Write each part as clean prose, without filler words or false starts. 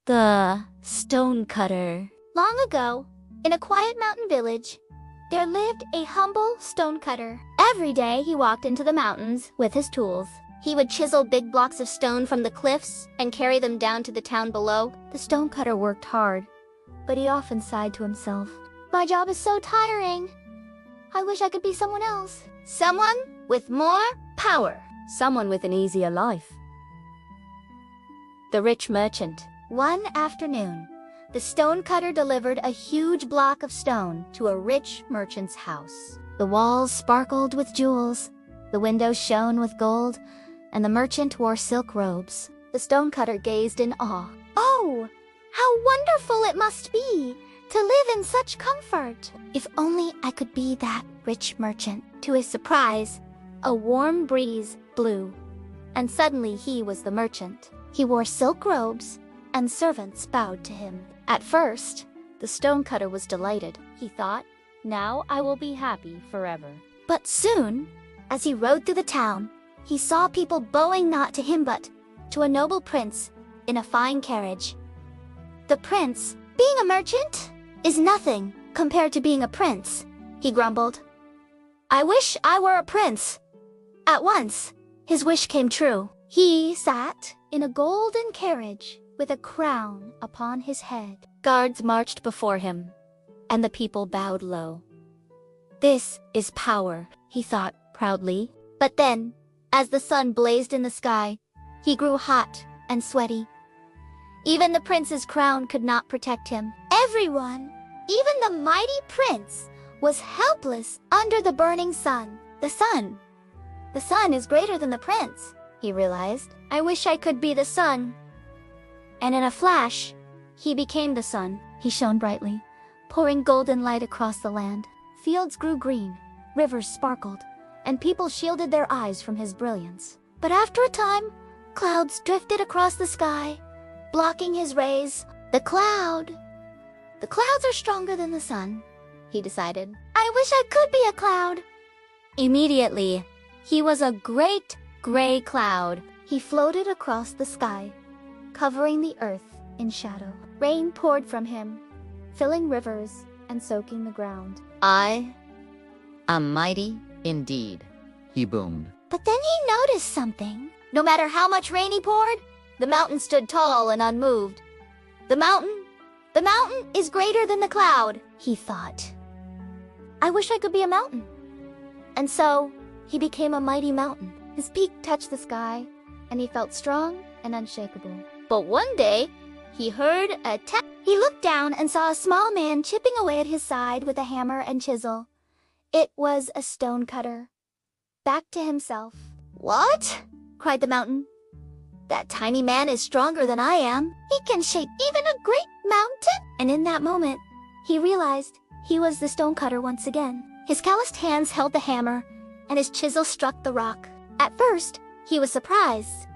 The stonecutter. Long ago, in a quiet mountain village, there lived a humble stonecutter. Every day he walked into the mountains with his tools. He would chisel big blocks of stone from the cliffs and carry them down to the town below. The stonecutter worked hard, but he often sighed to himself. My job is so tiring. I wish I could be someone else. Someone with more power. Someone with an easier life. The rich merchant. One afternoon, the stonecutter delivered a huge block of stone to a rich merchant's house. The walls sparkled with jewels, the windows shone with gold, and the merchant wore silk robes. The stonecutter gazed in awe. Oh, how wonderful it must be to live in such comfort! If only I could be that rich merchant. To his surprise, a warm breeze blew, and suddenly he was the merchant. He wore silk robes, and servants bowed to him. At first, the stonecutter was delighted. He thought, now I will be happy forever. But soon, as he rode through the town, he saw people bowing not to him but to a noble prince in a fine carriage. The prince, being a merchant, is nothing compared to being a prince, he grumbled. I wish I were a prince. At once, his wish came true. He sat in a golden carriage with a crown upon his head. Guards marched before him, and the people bowed low. This is power, he thought proudly. But then, as the sun blazed in the sky, he grew hot and sweaty. Even the prince's crown could not protect him. Everyone, even the mighty prince, was helpless under the burning sun. The sun is greater than the prince, he realized. I wish I could be the sun. And in a flash, he became the sun. He shone brightly, pouring golden light across the land. Fields grew green, rivers sparkled, and people shielded their eyes from his brilliance. But after a time, clouds drifted across the sky, blocking his rays. The clouds are stronger than the sun, he decided. I wish I could be a cloud. Immediately, he was a great gray cloud. He floated across the sky, covering the earth in shadow. Rain poured from him, filling rivers and soaking the ground. I am mighty indeed, he boomed. But then he noticed something. No matter how much rain he poured, the mountain stood tall and unmoved. The mountain is greater than the cloud, he thought. I wish I could be a mountain. And so, he became a mighty mountain. His peak touched the sky, and he felt strong and unshakable. But one day, he heard a tap. He looked down and saw a small man chipping away at his side with a hammer and chisel. It was a stonecutter. Back to himself. What? Cried the mountain. That tiny man is stronger than I am. He can shape even a great mountain. And in that moment, he realized he was the stonecutter once again. His calloused hands held the hammer, and his chisel struck the rock. At first, he was surprised.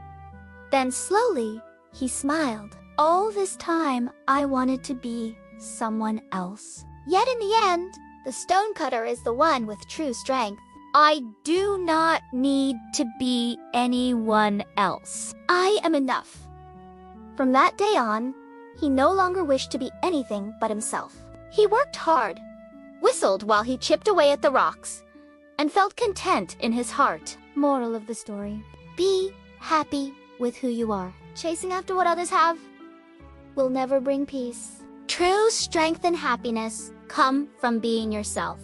Then slowly, he smiled. All this time, I wanted to be someone else. Yet in the end, the stonecutter is the one with true strength. I do not need to be anyone else. I am enough. From that day on, he no longer wished to be anything but himself. He worked hard, whistled while he chipped away at the rocks, and felt content in his heart. Moral of the story: be happy with who you are. Chasing after what others have will never bring peace. True strength and happiness come from being yourself.